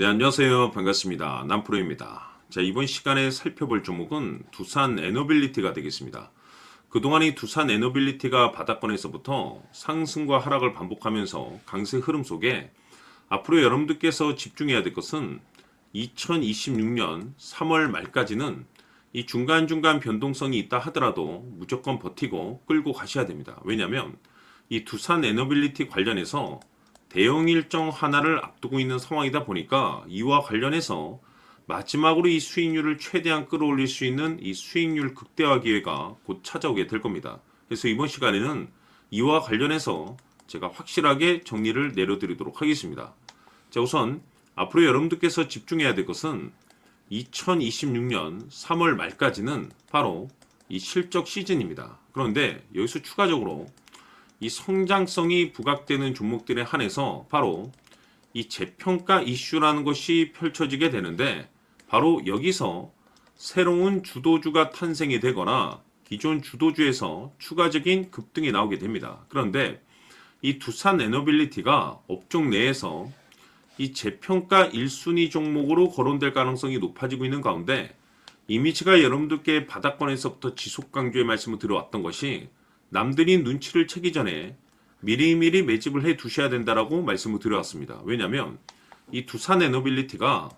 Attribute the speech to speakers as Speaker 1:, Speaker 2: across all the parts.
Speaker 1: 네, 안녕하세요. 반갑습니다. 남프로입니다. 자, 이번 시간에 살펴볼 종목은 두산 에너빌리티가 되겠습니다. 그동안 이 두산 에너빌리티가 바닥권에서부터 상승과 하락을 반복하면서 강세 흐름 속에 앞으로 여러분들께서 집중해야 될 것은 2026년 3월 말까지는 이 중간중간 변동성이 있다 하더라도 무조건 버티고 끌고 가셔야 됩니다. 왜냐하면 이 두산 에너빌리티 관련해서 대형 일정 하나를 앞두고 있는 상황이다 보니까 이와 관련해서 마지막으로 이 수익률을 최대한 끌어올릴 수 있는 이 수익률 극대화 기회가 곧 찾아오게 될 겁니다. 그래서 이번 시간에는 이와 관련해서 제가 확실하게 정리를 내려드리도록 하겠습니다. 자, 우선 앞으로 여러분들께서 집중해야 될 것은 2026년 3월 말까지는 바로 이 실적 시즌입니다. 그런데 여기서 추가적으로 이 성장성이 부각되는 종목들에 한해서 바로 이 재평가 이슈라는 것이 펼쳐지게 되는데, 바로 여기서 새로운 주도주가 탄생이 되거나 기존 주도주에서 추가적인 급등이 나오게 됩니다. 그런데 이 두산 에너빌리티가 업종 내에서 이 재평가 1순위 종목으로 거론될 가능성이 높아지고 있는 가운데, 이미 제가 여러분들께 바닥권에서부터 지속 강조의 말씀을 드려왔던 것이 남들이 눈치를 채기 전에 미리미리 매집을 해 두셔야 된다라고 말씀을 드려왔습니다. 왜냐하면 이 두산 에너빌리티가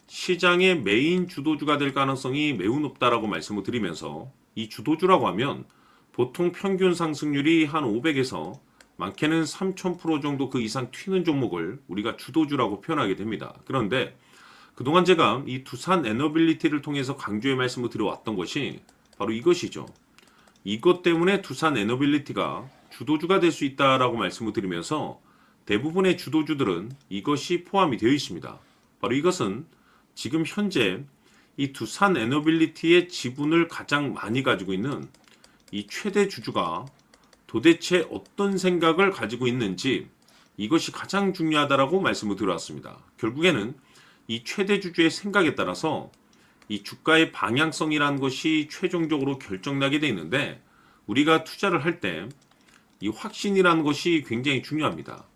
Speaker 1: 시장의 메인 주도주가 될 가능성이 매우 높다라고 말씀을 드리면서, 이 주도주라고 하면 보통 평균 상승률이 한 500에서 많게는 3000% 정도 그 이상 튀는 종목을 우리가 주도주라고 표현하게 됩니다. 그런데 그동안 제가 이 두산 에너빌리티를 통해서 강조의 말씀을 드려왔던 것이 바로 이것이죠. 이것 때문에 두산 에너빌리티가 주도주가 될 수 있다라고 말씀을 드리면서 대부분의 주도주들은 이것이 포함이 되어 있습니다. 바로 이것은 지금 현재 이 두산 에너빌리티의 지분을 가장 많이 가지고 있는 이 최대 주주가 도대체 어떤 생각을 가지고 있는지, 이것이 가장 중요하다라고 말씀을 드려왔습니다. 결국에는 이 최대 주주의 생각에 따라서 이 주가의 방향성이라는 것이 최종적으로 결정나게 되어 있는데, 우리가 투자를 할 때 이 확신이라는 것이 굉장히 중요합니다.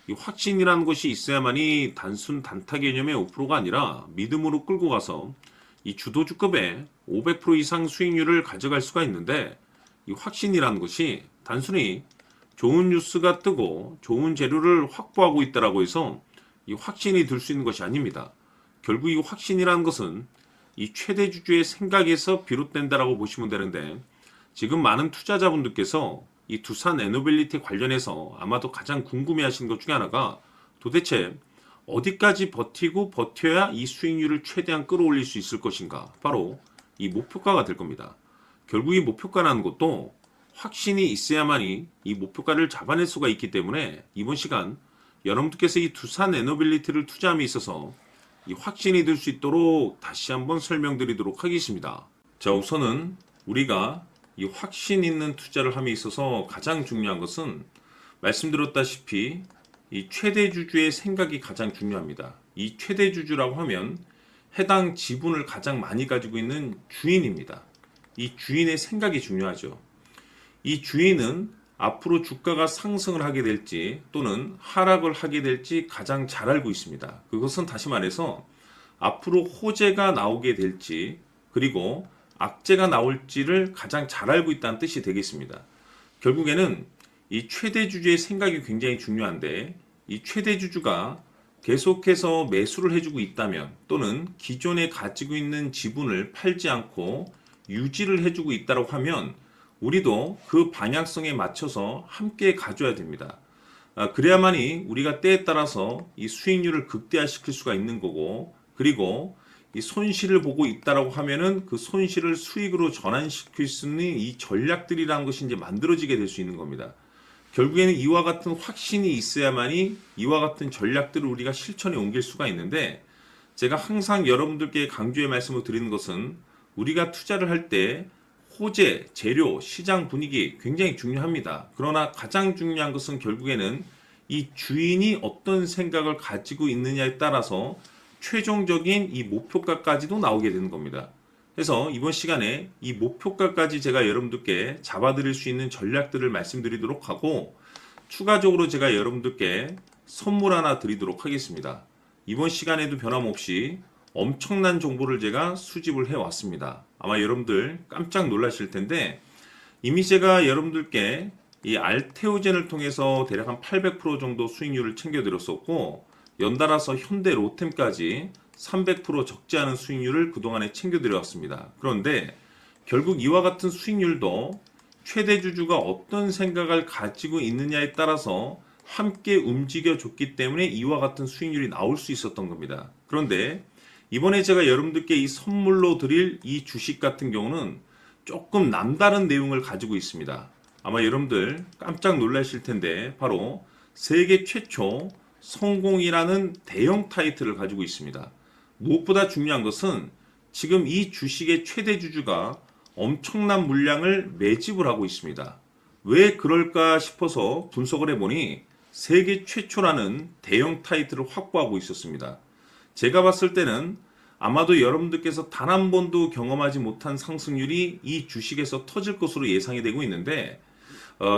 Speaker 1: 이 확신이라는 것이 있어야만이 단순 단타 개념의 5%가 아니라 믿음으로 끌고 가서 이 주도주급의 500% 이상 수익률을 가져갈 수가 있는데, 이 확신이라는 것이 단순히 좋은 뉴스가 뜨고 좋은 재료를 확보하고 있다라고 해서 이 확신이 들 수 있는 것이 아닙니다. 결국 이 확신이라는 것은 이 최대 주주의 생각에서 비롯된다라고 보시면 되는데, 지금 많은 투자자분들께서 이 두산 에너빌리티 관련해서 아마도 가장 궁금해하시는 것 중에 하나가 도대체 어디까지 버티고 버텨야 이 수익률을 최대한 끌어올릴 수 있을 것인가, 바로 이 목표가가 될 겁니다. 결국 이 목표가라는 것도 확신이 있어야만이 이 목표가를 잡아낼 수가 있기 때문에 이번 시간 여러분들께서 이 두산 에너빌리티를 투자함에 있어서 이 확신이 들 수 있도록 다시 한번 설명드리도록 하겠습니다. 자, 우선은 우리가 이 확신 있는 투자를 함에 있어서 가장 중요한 것은 말씀드렸다시피 이 최대 주주의 생각이 가장 중요합니다. 이 최대 주주라고 하면 해당 지분을 가장 많이 가지고 있는 주인입니다. 이 주인의 생각이 중요하죠. 이 주인은 앞으로 주가가 상승을 하게 될지 또는 하락을 하게 될지 가장 잘 알고 있습니다. 그것은 다시 말해서 앞으로 호재가 나오게 될지 그리고 악재가 나올지를 가장 잘 알고 있다는 뜻이 되겠습니다. 결국에는 이 최대 주주의 생각이 굉장히 중요한데, 이 최대 주주가 계속해서 매수를 해주고 있다면 또는 기존에 가지고 있는 지분을 팔지 않고 유지를 해주고 있다고 하면 우리도 그 방향성에 맞춰서 함께 가져야 됩니다. 그래야만이 우리가 때에 따라서 이 수익률을 극대화시킬 수가 있는 거고, 그리고 이 손실을 보고 있다라고 하면은 그 손실을 수익으로 전환시킬 수 있는 이 전략들이라는 것이 이제 만들어지게 될 수 있는 겁니다. 결국에는 이와 같은 확신이 있어야만이 이와 같은 전략들을 우리가 실천에 옮길 수가 있는데, 제가 항상 여러분들께 강조의 말씀을 드리는 것은 우리가 투자를 할 때 호재, 재료, 시장 분위기 굉장히 중요합니다. 그러나 가장 중요한 것은 결국에는 이 주인이 어떤 생각을 가지고 있느냐에 따라서 최종적인 이 목표가까지도 나오게 되는 겁니다. 그래서 이번 시간에 이 목표가까지 제가 여러분들께 잡아드릴 수 있는 전략들을 말씀드리도록 하고, 추가적으로 제가 여러분들께 선물 하나 드리도록 하겠습니다. 이번 시간에도 변함없이 엄청난 정보를 제가 수집을 해왔습니다. 아마 여러분들 깜짝 놀라실 텐데 이미 제가 여러분들께 이 알테오젠을 통해서 대략 한 800% 정도 수익률을 챙겨드렸었고 연달아서 현대 로템까지 300% 적지 않은 수익률을 그동안에 챙겨드려왔습니다. 그런데 결국 이와 같은 수익률도 최대 주주가 어떤 생각을 가지고 있느냐에 따라서 함께 움직여줬기 때문에 이와 같은 수익률이 나올 수 있었던 겁니다. 그런데 이번에 제가 여러분들께 이 선물로 드릴 이 주식 같은 경우는 조금 남다른 내용을 가지고 있습니다. 아마 여러분들 깜짝 놀라실 텐데 바로 세계 최초 성공이라는 대형 타이틀을 가지고 있습니다. 무엇보다 중요한 것은 지금 이 주식의 최대 주주가 엄청난 물량을 매집을 하고 있습니다. 왜 그럴까 싶어서 분석을 해보니 세계 최초라는 대형 타이틀을 확보하고 있었습니다. 제가 봤을 때는 아마도 여러분들께서 단 한 번도 경험하지 못한 상승률이 이 주식에서 터질 것으로 예상이 되고 있는데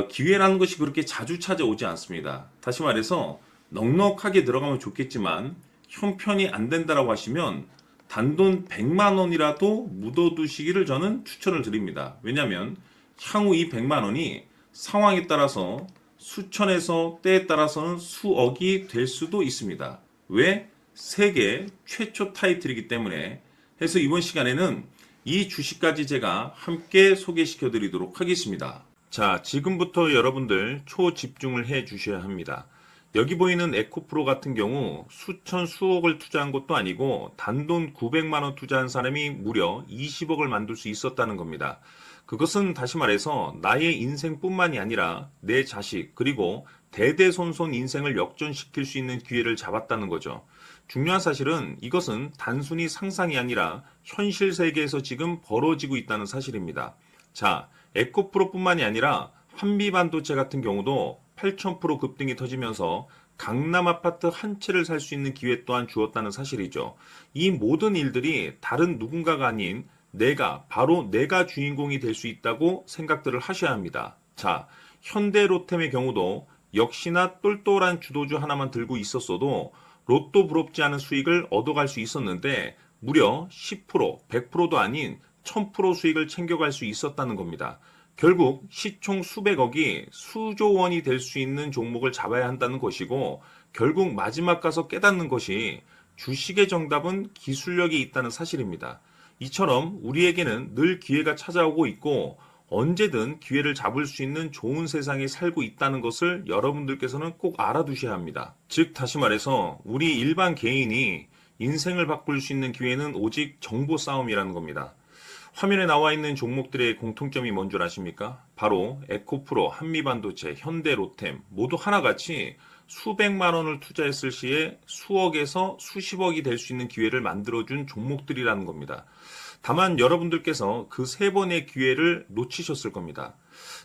Speaker 1: 기회라는 것이 그렇게 자주 찾아오지 않습니다. 다시 말해서 넉넉하게 들어가면 좋겠지만 형편이 안 된다라고 하시면 단돈 100만 원이라도 묻어두시기를 저는 추천을 드립니다. 왜냐하면 향후 이 100만 원이 상황에 따라서 수천에서 때에 따라서는 수억이 될 수도 있습니다. 왜? 세계 최초 타이틀이기 때문에. 해서 이번 시간에는 이 주식까지 제가 함께 소개시켜 드리도록 하겠습니다. 자, 지금부터 여러분들 초집중을 해 주셔야 합니다. 여기 보이는 에코프로 같은 경우 수천 수억을 투자한 것도 아니고 단돈 900만 원 투자한 사람이 무려 20억을 만들 수 있었다는 겁니다. 그것은 다시 말해서 나의 인생뿐만이 아니라 내 자식 그리고 대대손손 인생을 역전시킬 수 있는 기회를 잡았다는 거죠. 중요한 사실은 이것은 단순히 상상이 아니라 현실 세계에서 지금 벌어지고 있다는 사실입니다. 자, 에코프로뿐만이 아니라 한미반도체 같은 경우도 8,000% 급등이 터지면서 강남 아파트 한 채를 살 수 있는 기회 또한 주었다는 사실이죠. 이 모든 일들이 다른 누군가가 아닌 바로 내가 주인공이 될 수 있다고 생각들을 하셔야 합니다. 자, 현대로템의 경우도 역시나 똘똘한 주도주 하나만 들고 있었어도 로또 부럽지 않은 수익을 얻어갈 수 있었는데 무려 10%, 100%도 아닌 1000% 수익을 챙겨갈 수 있었다는 겁니다. 결국 시총 수백억이 수조 원이 될 수 있는 종목을 잡아야 한다는 것이고 결국 마지막 가서 깨닫는 것이 주식의 정답은 기술력이 있다는 사실입니다. 이처럼 우리에게는 늘 기회가 찾아오고 있고 언제든 기회를 잡을 수 있는 좋은 세상에 살고 있다는 것을 여러분들께서는 꼭 알아두셔야 합니다. 즉 다시 말해서 우리 일반 개인이 인생을 바꿀 수 있는 기회는 오직 정보 싸움이라는 겁니다. 화면에 나와 있는 종목들의 공통점이 뭔 줄 아십니까? 바로 에코프로, 한미반도체, 현대로템 모두 하나같이 수백만 원을 투자했을 시에 수억에서 수십억이 될 수 있는 기회를 만들어준 종목들이라는 겁니다. 다만 여러분들께서 그 세 번의 기회를 놓치셨을 겁니다.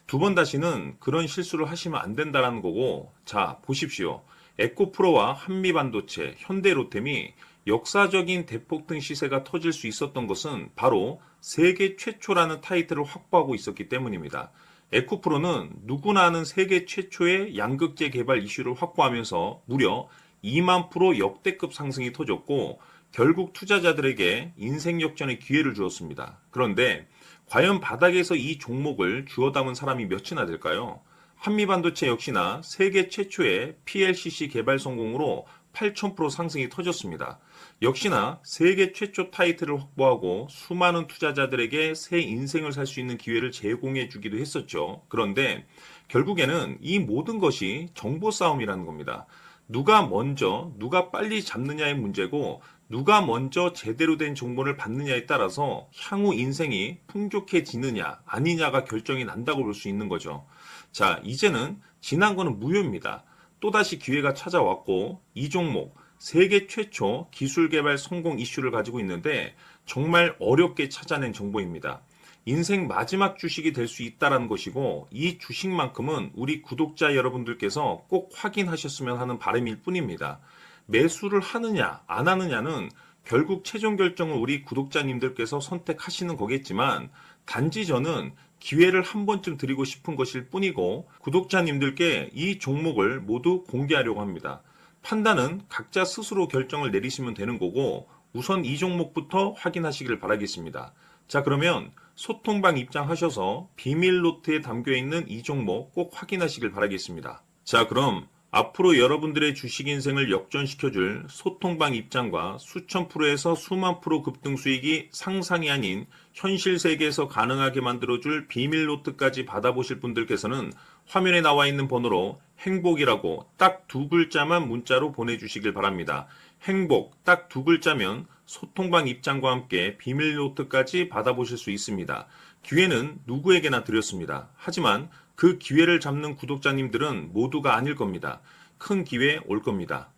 Speaker 1: 두 번 다시는 그런 실수를 하시면 안 된다는 거고, 자, 보십시오. 에코프로와 한미반도체, 현대로템이 역사적인 대폭등 시세가 터질 수 있었던 것은 바로 세계 최초라는 타이틀을 확보하고 있었기 때문입니다. 에코프로는 누구나 아는 세계 최초의 양극재 개발 이슈를 확보하면서 무려 2만 프로 역대급 상승이 터졌고 결국 투자자들에게 인생 역전의 기회를 주었습니다. 그런데 과연 바닥에서 이 종목을 주워 담은 사람이 몇이나 될까요? 한미반도체 역시나 세계 최초의 PLCC 개발 성공으로 8,000% 상승이 터졌습니다. 역시나 세계 최초 타이틀을 확보하고 수많은 투자자들에게 새 인생을 살 수 있는 기회를 제공해 주기도 했었죠. 그런데 결국에는 이 모든 것이 정보 싸움이라는 겁니다. 누가 먼저, 누가 빨리 잡느냐의 문제고 누가 먼저 제대로 된 정보를 받느냐에 따라서 향후 인생이 풍족해지느냐 아니냐가 결정이 난다고 볼 수 있는 거죠. 자, 이제는 지난 거는 무효입니다. 또다시 기회가 찾아왔고 이 종목 세계 최초 기술 개발 성공 이슈를 가지고 있는데 정말 어렵게 찾아낸 정보입니다. 인생 마지막 주식이 될 수 있다는 것이고 이 주식만큼은 우리 구독자 여러분들께서 꼭 확인하셨으면 하는 바람일 뿐입니다. 매수를 하느냐 안 하느냐는 결국 최종 결정을 우리 구독자님들께서 선택하시는 거겠지만 단지 저는 기회를 한 번쯤 드리고 싶은 것일 뿐이고 구독자님들께 이 종목을 모두 공개하려고 합니다.
Speaker 2: 판단은 각자 스스로 결정을 내리시면 되는 거고 우선 이 종목부터 확인하시길 바라겠습니다. 자, 그러면 소통방 입장하셔서 비밀 노트에 담겨 있는 이 종목 꼭 확인하시길 바라겠습니다. 자, 그럼 앞으로 여러분들의 주식 인생을 역전시켜줄 소통방 입장과 수천 프로에서 수만 프로 급등 수익이 상상이 아닌 현실 세계에서 가능하게 만들어줄 비밀 노트까지 받아보실 분들께서는 화면에 나와 있는 번호로 행복이라고 딱 두 글자만 문자로 보내주시길 바랍니다. 행복 딱 두 글자면 소통방 입장과 함께 비밀 노트까지 받아보실 수 있습니다. 기회는 누구에게나 드렸습니다. 하지만 그 기회를 잡는 구독자님들은 모두가 아닐 겁니다. 큰 기회 올 겁니다.